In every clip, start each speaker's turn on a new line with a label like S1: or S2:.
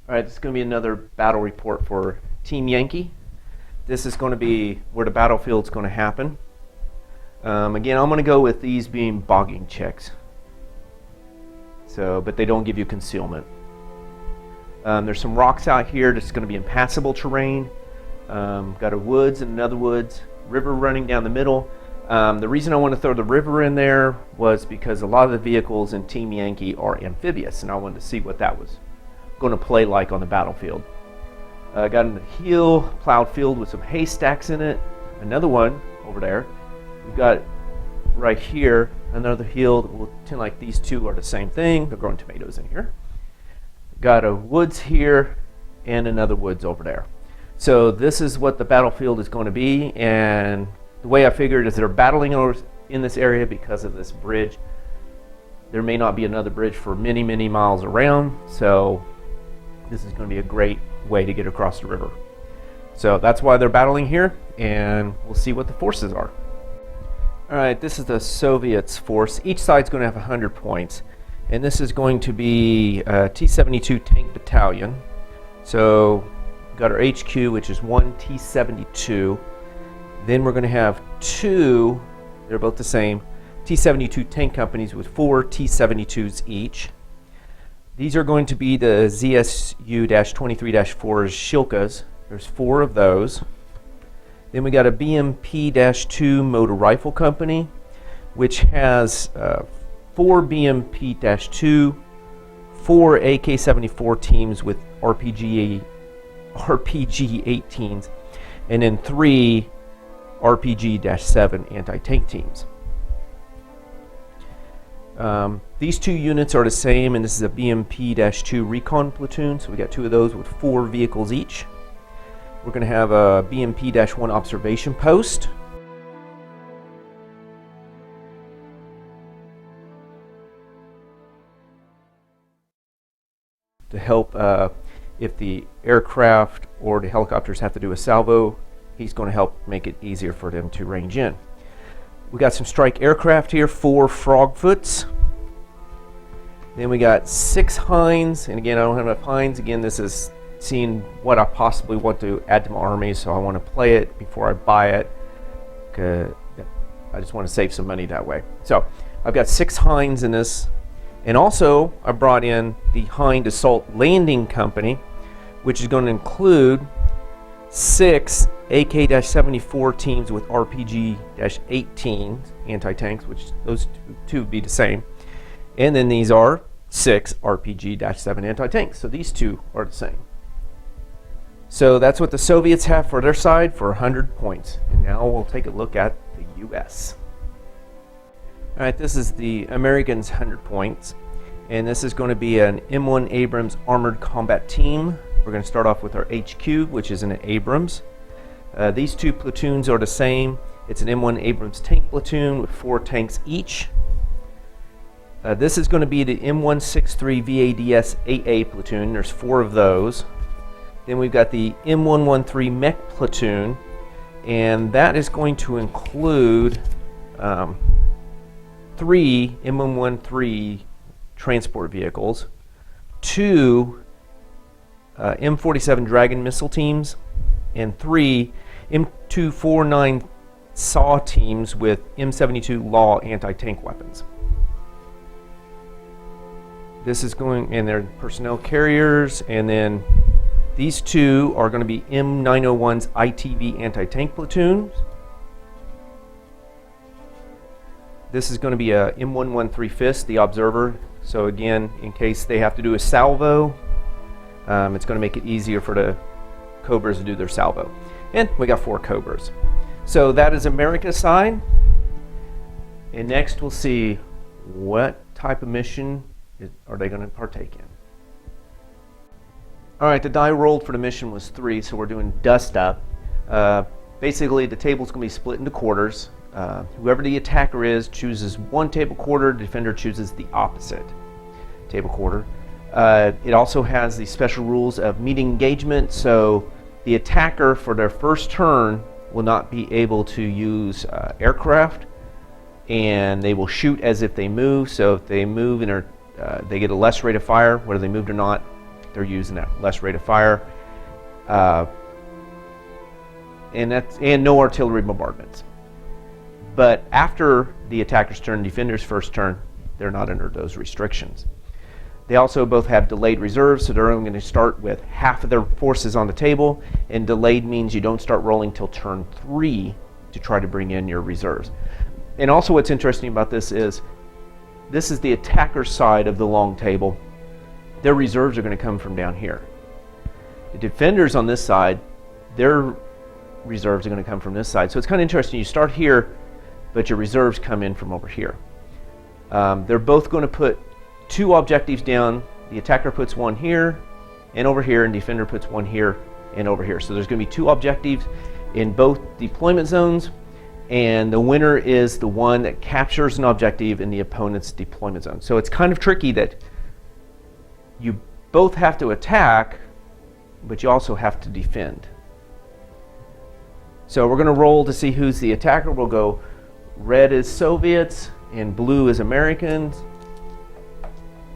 S1: All right, this is going to be another battle report for Team Yankee. This is going to be where the battlefield's going to happen. Again, I'm going to go with these being bogging checks. But they don't give you concealment. There's some rocks out here that's going to be impassable terrain. Got a woods and another woods, river running down the middle. The reason I want to throw the river in there was because a lot of the vehicles in Team Yankee are amphibious, and I wanted to see what that was going to play like on the battlefield. Got a hill, plowed field with some haystacks in it. Another one over there. We've got right here another hill. We'll pretend like these two are the same thing. They're growing tomatoes in here. Got a woods here and another woods over there. So this is what the battlefield is going to be, and the way I figured is they're battling in this area because of this bridge. There may not be another bridge for many, many miles around, so this is going to be a great way to get across the river. So that's why they're battling here, and we'll see what the forces are. All right, this is the Soviets' force. Each side's going to have 100 points, and this is going to be T-72 Tank Battalion. So we've got our HQ, which is one T-72. Then we're going to have two, they're both the same, T-72 tank companies with 4 T-72s each. These are going to be the ZSU-23-4 Shilkas. There's 4 of those. Then we got a BMP-2 motor rifle company, which has 4 BMP-2, 4 AK-74 teams with RPG-18s, and then 3 RPG-7 anti-tank teams. These 2 units are the same, and this is a BMP-2 recon platoon, so we got 2 of those with 4 vehicles each. We're going to have a BMP-1 observation post. To help if the aircraft or the helicopters have to do a salvo, he's going to help make it easier for them to range in. We got some strike aircraft here, 4 Frogfoots. Then we got 6 Hinds, and again, I don't have enough Hinds. Again, this is seeing what I possibly want to add to my army, so I want to play it before I buy it. I just want to save some money that way. So I've got 6 Hinds in this, and also I brought in the Hind Assault Landing Company, which is going to include 6 AK-74 teams with RPG-18 anti-tanks, which those two would be the same. And then these are 6 RPG-7 anti-tanks. So these 2 are the same. So that's what the Soviets have for their side for 100 points. And now we'll take a look at the U.S. All right, this is the Americans' 100 points. And this is going to be an M1 Abrams Armored Combat Team. We're going to start off with our HQ, which is an Abrams. These 2 platoons are the same. It's an M1 Abrams tank platoon with 4 tanks each. This is going to be the M163 VADS AA platoon. There's 4 of those. Then we've got the M113 mech platoon, and that is going to include 3 M113 transport vehicles, 2 M47 Dragon missile teams, and 3 M249 SAW teams with M72 Law anti-tank weapons. This is going, and they're personnel carriers, and then these 2 are going to be M901's ITV anti-tank platoons. This is going to be a M113 Fist, the observer. So again, in case they have to do a salvo, it's going to make it easier for the Cobras to do their salvo. And we got 4 Cobras. So that is America's side. And next we'll see what type of mission are they going to partake in. All right, the die rolled for the mission was 3, so we're doing dust up. Basically, the table's going to be split into quarters. Whoever the attacker is chooses one table quarter, the defender chooses the opposite table quarter. It also has the special rules of meeting engagement, so the attacker for their first turn will not be able to use aircraft, and they will shoot as if they move. So if they move and they get a less rate of fire, whether they moved or not, they're using that less rate of fire. And no artillery bombardments. But after the attacker's turn, defender's first turn, they're not under those restrictions. They also both have delayed reserves, so they're only going to start with half of their forces on the table, and delayed means you don't start rolling till turn 3 to try to bring in your reserves. And also what's interesting about this is the attacker's side of the long table. Their reserves are going to come from down here. The defenders on this side, their reserves are going to come from this side. So it's kind of interesting. You start here, but your reserves come in from over here. They're both going to put 2 objectives down. The attacker puts 1 here and over here, and defender puts 1 here and over here. So there's going to be 2 objectives in both deployment zones, and the winner is the one that captures an objective in the opponent's deployment zone. So it's kind of tricky that you both have to attack, but you also have to defend. So we're going to roll to see who's the attacker. We'll go red is Soviets and blue is Americans.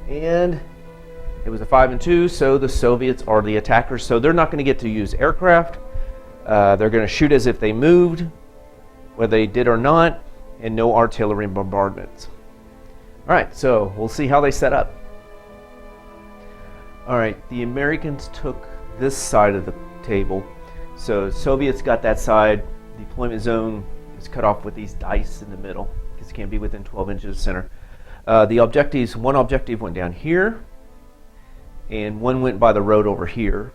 S1: And it was a 5 and 2, so the Soviets are the attackers. So they're not going to get to use aircraft. They're going to shoot as if they moved, whether they did or not, and no artillery bombardments. All right, so we'll see how they set up. All right, the Americans took this side of the table. So Soviets got that side. Deployment zone is cut off with these dice in the middle because it can't be within 12 inches of the center. The objectives, one objective went down here, and one went by the road over here.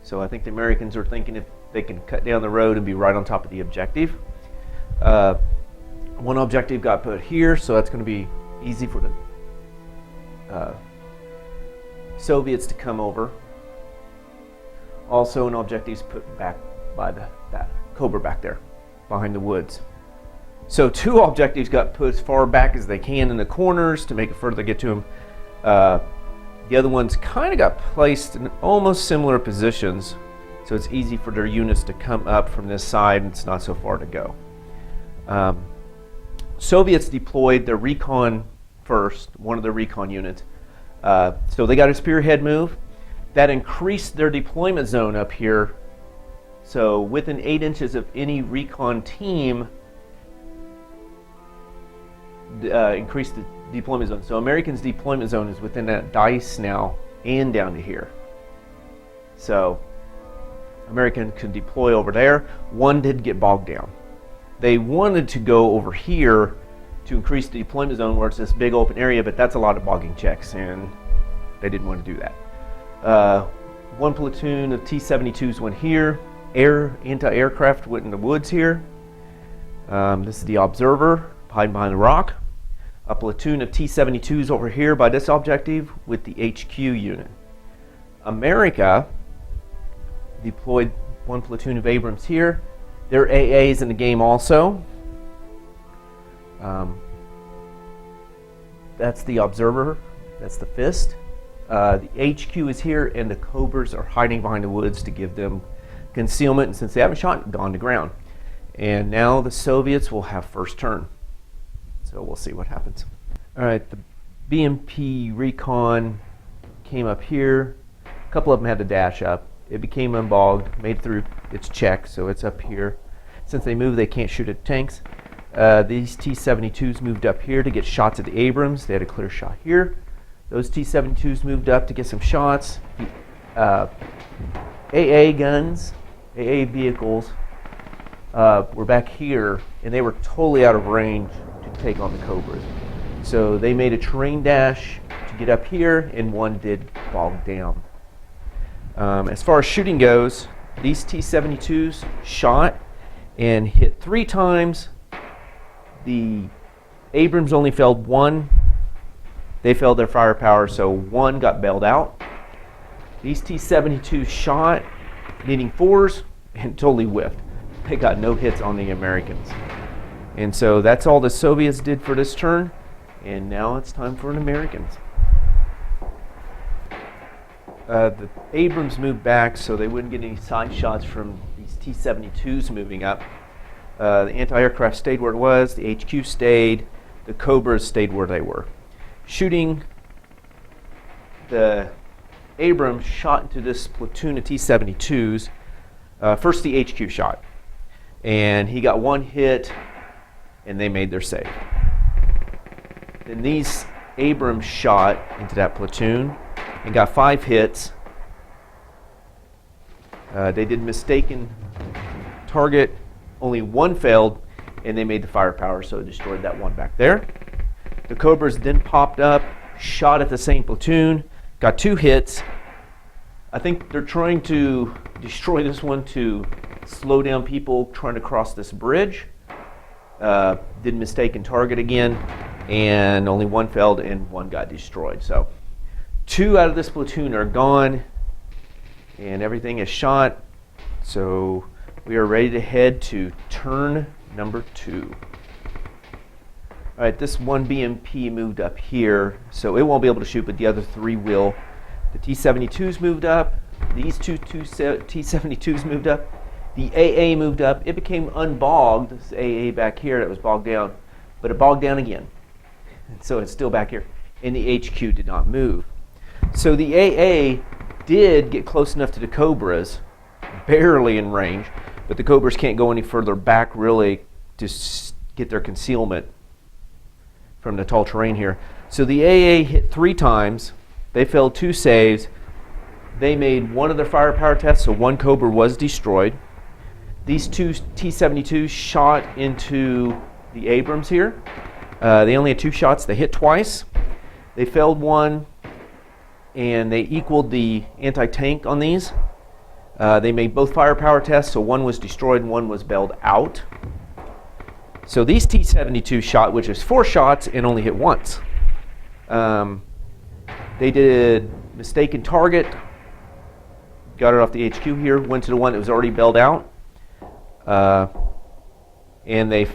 S1: So I think the Americans are thinking if they can cut down the road and be right on top of the objective. One objective got put here, so that's going to be easy for the Soviets to come over. Also, an objective is put back by that Cobra back there, behind the woods. So 2 objectives got put as far back as they can in the corners to make it further to get to them. The other ones kind of got placed in almost similar positions, so it's easy for their units to come up from this side, and it's not so far to go. Soviets deployed their recon first, one of their recon units. So they got a spearhead move. That increased their deployment zone up here. So within 8 inches of any recon team, increased the deployment zone. So Americans' deployment zone is within that dice now and down to here. So American can deploy over there. One did get bogged down. They wanted to go over here to increase the deployment zone where it's this big open area, but that's a lot of bogging checks, and they didn't want to do that. One platoon of T-72s went here. Anti-aircraft went in the woods here. This is the observer hiding behind the rock. A platoon of T-72s over here by this objective with the HQ unit. America deployed one platoon of Abrams here. There are AAs in the game also. That's the observer. That's the fist. The HQ is here, and the Cobras are hiding behind the woods to give them concealment, and since they haven't shot, gone to ground. And now the Soviets will have first turn. So we'll see what happens. All right, the BMP recon came up here. A couple of them had to dash up. It became unbogged, made through its check, so it's up here. Since they moved, they can't shoot at tanks. These T-72s moved up here to get shots at the Abrams. They had a clear shot here. Those T-72s moved up to get some shots. AA guns, AA vehicles were back here, and they were totally out of range to take on the Cobras. So they made a terrain dash to get up here, and one did bog down. As far as shooting goes, these T-72s shot and hit 3 times. The Abrams only failed 1. They failed their firepower, so 1 got bailed out. These T-72s shot, needing 4s, and totally whiffed. They got no hits on the Americans. And so that's all the Soviets did for this turn, and now it's time for the Americans. The Abrams moved back so they wouldn't get any side shots from these T-72s moving up. The anti-aircraft stayed where it was, the HQ stayed, the Cobras stayed where they were. Shooting, the Abrams shot into this platoon of T-72s. First the HQ shot, and he got one hit, and they made their save. Then these Abrams shot into that platoon and got 5 hits. They did mistaken target, only one failed, and they made the firepower, so it destroyed that one back there. The Cobras then popped up, shot at the same platoon, got 2 hits. I think they're trying to destroy this one to slow down people trying to cross this bridge. Did mistaken target again, and only one failed and one got destroyed. So 2 out of this platoon are gone, and everything is shot. So we are ready to head to turn number 2. All right, this one BMP moved up here, so it won't be able to shoot, but the other 3 will. The T-72s moved up. These two T-72s moved up. The AA moved up. It became unbogged. This AA back here that was bogged down, but it bogged down again. And so it's still back here. And the HQ did not move. So the AA did get close enough to the Cobras, barely in range, but the Cobras can't go any further back really to get their concealment from the tall terrain here. So the AA hit 3 times. They failed 2 saves. They made one of their firepower tests, so 1 Cobra was destroyed. These 2 T-72s shot into the Abrams here. They only had 2 shots. They hit twice. They failed 1, and they equaled the anti-tank on these. They made both firepower tests, so 1 was destroyed and 1 was bailed out. So these T-72 shot, which is 4 shots, and only hit once. They did mistaken target, got it off the HQ here, went to the one that was already bailed out, and they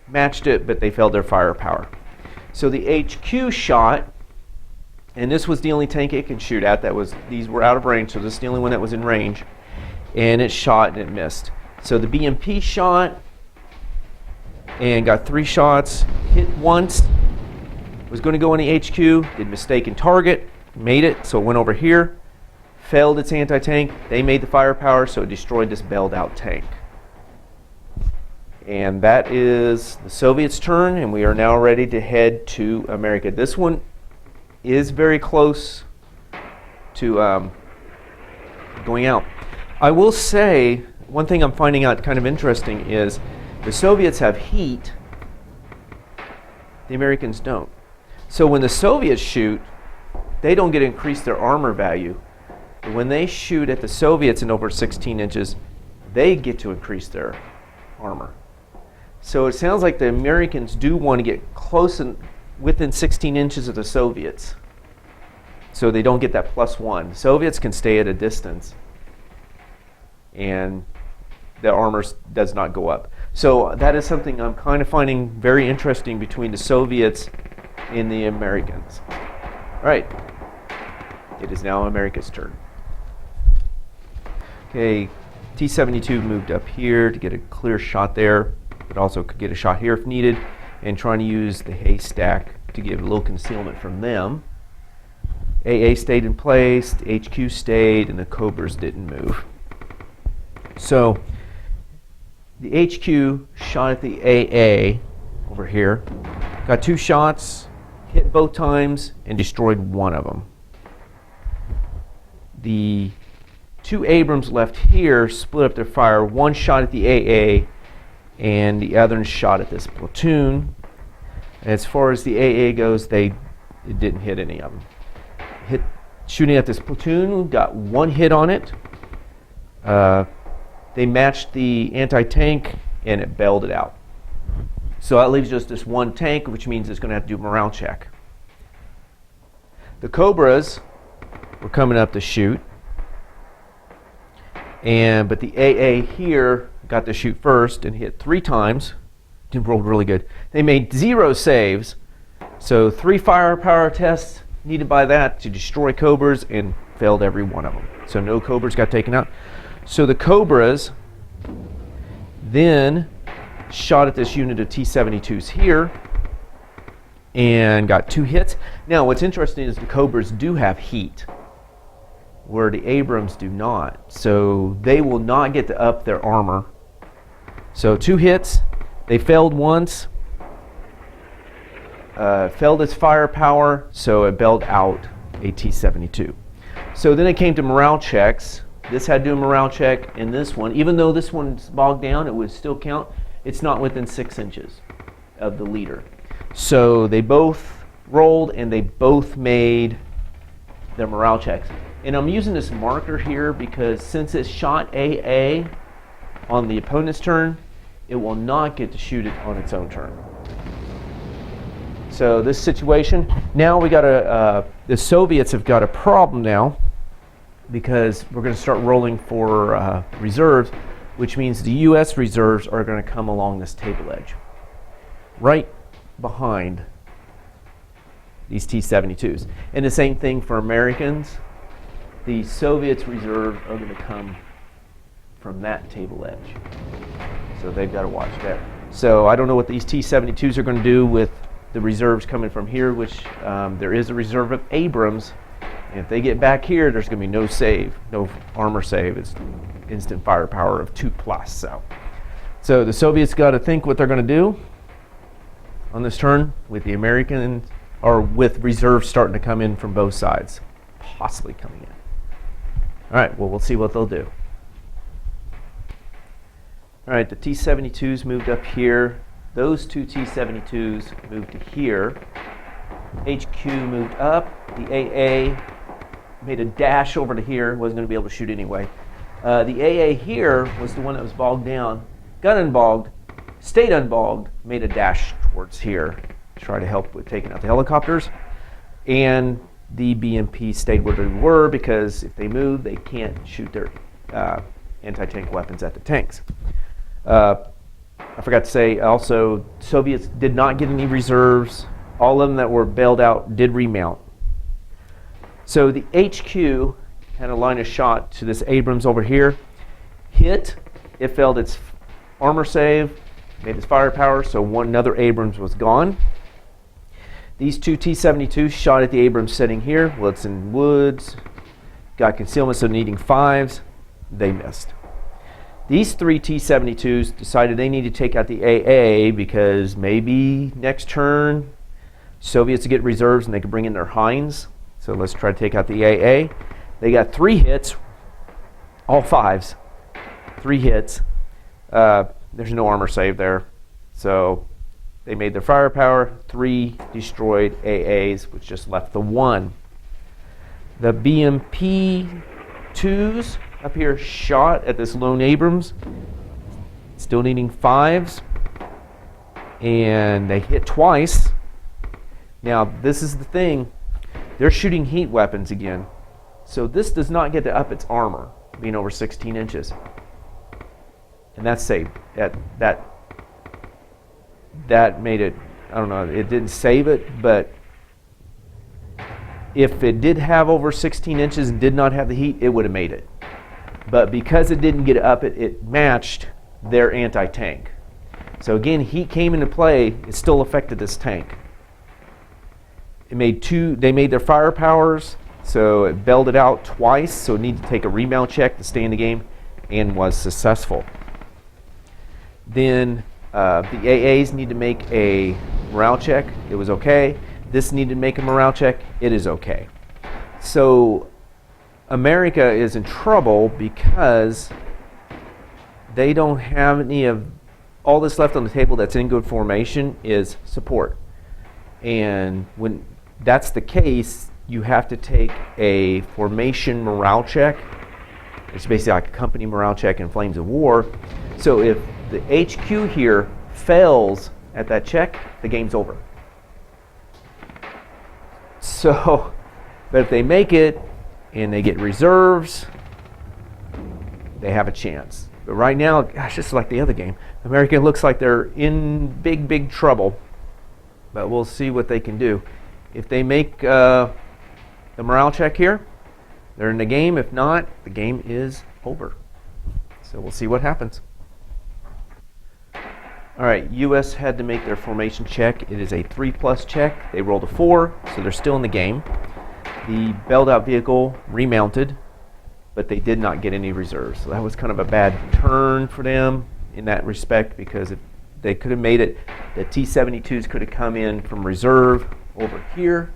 S1: matched it, but they failed their firepower. So the HQ shot, and this was the only tank it can shoot at. These were out of range, so this is the only one that was in range, and it shot and it missed. So the BMP shot and got 3 shots, hit once, was going to go on the HQ, did mistaken target, made it, so it went over here, failed its anti-tank. They made the firepower, so it destroyed this bailed out tank. And that is the Soviets' turn, and we are now ready to head to America. This one is very close to going out. I will say, one thing I'm finding out kind of interesting is the Soviets have heat, the Americans don't. So when the Soviets shoot, they don't get to increase their armor value. But when they shoot at the Soviets in over 16 inches, they get to increase their armor. So it sounds like the Americans do want to get close and within 16 inches of the Soviets, so they don't get that +1. The Soviets can stay at a distance, and the armor does not go up. So that is something I'm kind of finding very interesting between the Soviets and the Americans. All right, it is now America's turn. Okay, T-72 moved up here to get a clear shot there, but also could get a shot here if needed, and trying to use the haystack to give a little concealment from them. AA stayed in place, the HQ stayed, and the Cobras didn't move. So the HQ shot at the AA over here, got 2 shots, hit both times, and destroyed one of them. The 2 Abrams left here split up their fire. 1 shot at the AA, and the other shot at this platoon. As far as the AA goes, it didn't hit any of them. Shooting at this platoon, got 1 hit on it. They matched the anti-tank, and it bailed it out. So that leaves just this 1 tank, which means it's going to have to do a morale check. The Cobras were coming up to shoot, but the AA here got to shoot first and hit 3 times. Rolled really good. They made 0 saves, so 3 firepower tests needed by that to destroy Cobras, and failed every one of them. So no Cobras got taken out. So the Cobras then shot at this unit of T-72s here and got 2 hits. Now what's interesting is the Cobras do have heat. where the Abrams do not. So they will not get to up their armor. So 2 hits. They failed once. Failed its firepower, so it bailed out a T-72. So then it came to morale checks. This had to do a morale check, and this one, even though this one's bogged down, it would still count. It's not within 6 inches of the leader. So they both rolled, and they both made their morale checks. And I'm using this marker here because since it shot AA on the opponent's turn, it will not get to shoot it on its own turn. So this situation, now we got the Soviets have got a problem now because we're going to start rolling for reserves, which means the U.S. reserves are going to come along this table edge, right behind these T-72s. And the same thing for Americans. The Soviets reserve are going to come from that table edge. So they've got to watch that. So I don't know what these T-72s are going to do with the reserves coming from here, which there is a reserve of Abrams. And if they get back here, there's going to be no save, no armor save. It's instant firepower of 2+. So the Soviets got to think what they're going to do on this turn with the Americans, or with reserves starting to come in from both sides, possibly coming in. All right, well, we'll see what they'll do. All right, the T-72s moved up here. Those 2 T-72s moved to here. HQ moved up. The AA made a dash over to here. Wasn't going to be able to shoot anyway. The AA here was the one that was bogged down. Got unbogged, stayed unbogged, made a dash towards here to try to help with taking out the helicopters. And the BMP stayed where they were because if they move, they can't shoot their anti-tank weapons at the tanks. I forgot to say also, Soviets did not get any reserves. All of them that were bailed out did remount. So the HQ had a line of shot to this Abrams over here. Hit, it failed its armor save, made its firepower, so another Abrams was gone. These 2 T-72s shot at the Abrams sitting here. Well, it's in woods, got concealment, so needing 5s. They missed. These 3 T-72s decided they need to take out the AA because maybe next turn Soviets get reserves and they could bring in their Hinds. So let's try to take out the AA. They got 3 hits, all 5s, 3 hits. There's no armor save there. So they made their firepower, 3 destroyed AAs, which just left the 1. The BMP 2s up here shot at this lone Abrams, still needing 5s, and they hit twice. Now this is the thing, they're shooting heat weapons again, so this does not get to up its armor, being over 16 inches, and that's saved. That made it, I don't know, it didn't save it, but if it did have over 16 inches and did not have the heat, it would have made it. But because it didn't get up, it matched their anti-tank. So again, heat came into play. It still affected this tank. They made their firepowers, so it bailed it out twice, so it needed to take a remount check to stay in the game, and was successful. Then the AAs need to make a morale check. It was okay. This needed to make a morale check. It is okay. So America is in trouble because they don't have any of all this left on the table that's in good formation is support. And when that's the case, you have to take a formation morale check. It's basically like a company morale check in Flames of War. So if the HQ here fails at that check, the game's over. So, but if they make it and they get reserves, they have a chance. But right now, gosh, just like the other game, America looks like they're in big trouble. But we'll see what they can do. If they make the morale check here, they're in the game. If not, the game is over. So we'll see what happens. All right, U.S. had to make their formation check. It is a 3+ check. They rolled a 4, so they're still in the game. The bailed out vehicle remounted, but they did not get any reserves. So that was kind of a bad turn for them in that respect, because if they could have made it, the T-72s could have come in from reserve over here,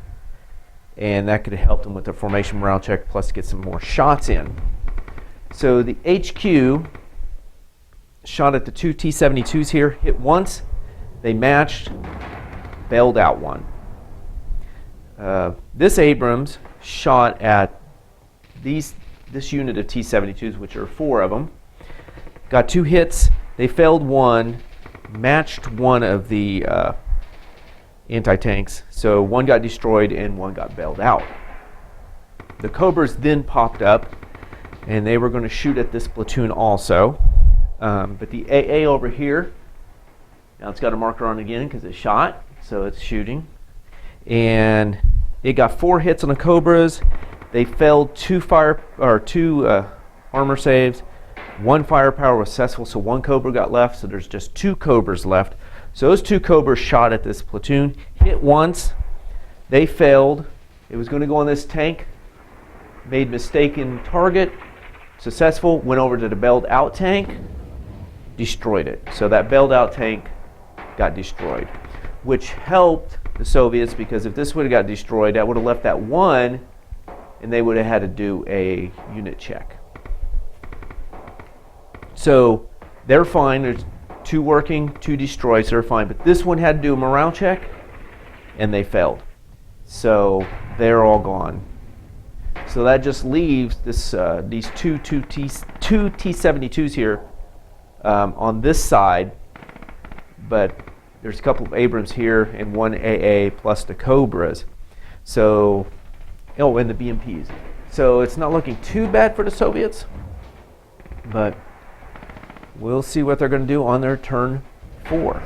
S1: and that could have helped them with the formation morale check, plus get some more shots in. So the HQ shot at the two T-72s here, hit once, they matched, bailed out one. This Abrams shot at this unit of T-72s, which are 4 of them, got 2 hits, they failed one, matched one of the anti-tanks, so one got destroyed and one got bailed out. The Cobras then popped up, and they were going to shoot at this platoon also, but the AA over here, now it's got a marker on it again because it shot, so it's shooting, and it got 4 hits on the Cobras. They failed 2 armor saves. 1 firepower was successful, so 1 Cobra got left, so there's just 2 Cobras left. So those 2 Cobras shot at this platoon, hit once, they failed. It was going to go on this tank, made mistaken target, successful, went over to the bailed out tank, destroyed it. So that bailed out tank got destroyed, which helped the Soviets, because if this would have got destroyed, that would have left that 1, and they would have had to do a unit check. So they're fine. There's 2 working, 2 destroyed, so they're fine. But this one had to do a morale check, and they failed. So they're all gone. So that just leaves this these two T-72s here on this side, but there's a couple of Abrams here and 1 AA plus the Cobras. So, oh, and the BMPs. So it's not looking too bad for the Soviets, but we'll see what they're going to do on their turn 4.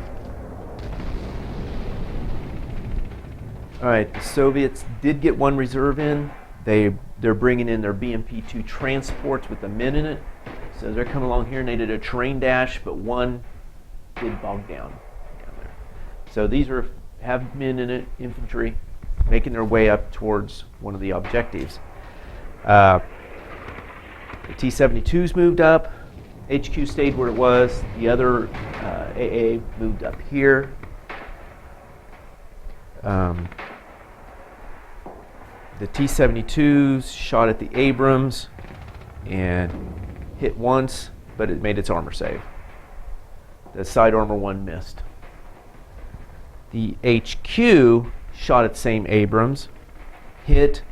S1: All right, the Soviets did get 1 reserve in. They're bringing in their BMP-2 transports with the men in it. So they're coming along here, and they did a terrain dash, but 1 did bog down there. So these have men in it, infantry, making their way up towards one of the objectives. The T-72s moved up. HQ stayed where it was. The other AA moved up here. The T-72s shot at the Abrams and hit once, but it made its armor save. The side armor one missed. The HQ shot at the same Abrams, hit,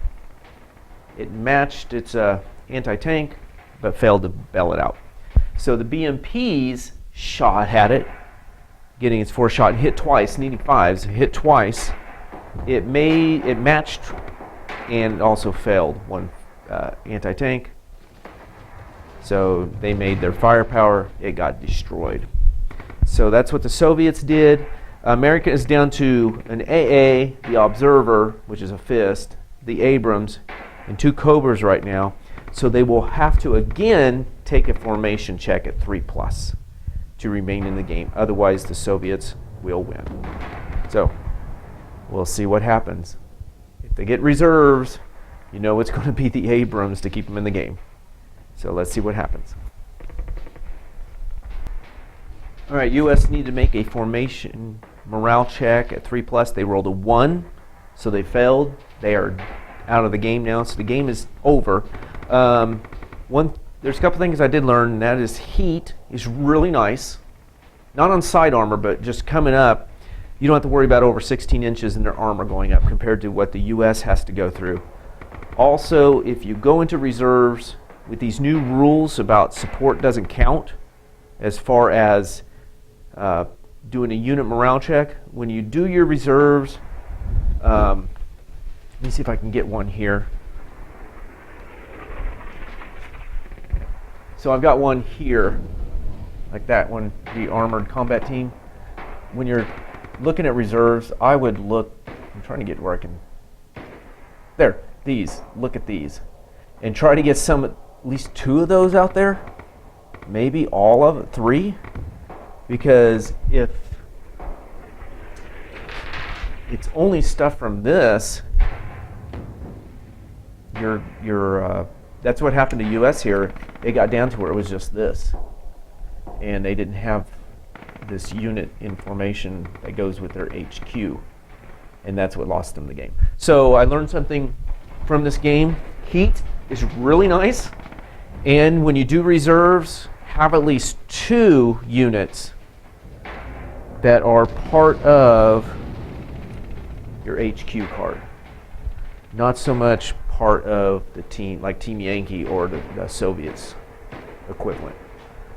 S1: it matched its anti-tank, but failed to bail it out. So the BMPs shot at it, getting its 4 shot, hit twice, needing 5s, hit twice. It matched and also failed 1 anti-tank. So they made their firepower, it got destroyed. So that's what the Soviets did. America is down to an AA, the Observer, which is a fist, the Abrams, and 2 Cobras right now. So they will have to again take a formation check at 3+ to remain in the game. Otherwise, the Soviets will win. So we'll see what happens. If they get reserves, you know it's going to be the Abrams to keep them in the game. So let's see what happens. All right, U.S. need to make a formation morale check at 3+. They rolled a 1, so they failed. They are out of the game now, so the game is over. There's a couple things I did learn, and that is heat is really nice. Not on side armor, but just coming up, you don't have to worry about over 16 inches in their armor going up compared to what the U.S. has to go through. Also, if you go into reserves with these new rules about support doesn't count as far as doing a unit morale check, when you do your reserves, let me see if I can get one here. So I've got one here, like that one, the armored combat team. When you're looking at reserves, I would look, I'm trying to get where I can, there, these, look at these, and try to get at least 2 of those out there, maybe all of it, 3, because if it's only stuff from this, your that's what happened to US here. It got down to where it was just this. And they didn't have this unit information that goes with their HQ. And that's what lost them the game. So I learned something from this game. Heat is really nice. And when you do reserves, have at least 2 units that are part of your HQ card. Not so much part of the team, like Team Yankee or the Soviets equivalent.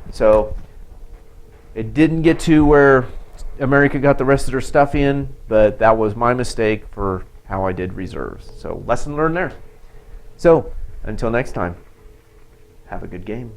S1: So it didn't get to where America got the rest of their stuff in, but that was my mistake for how I did reserves. So lesson learned there. So until next time, have a good game.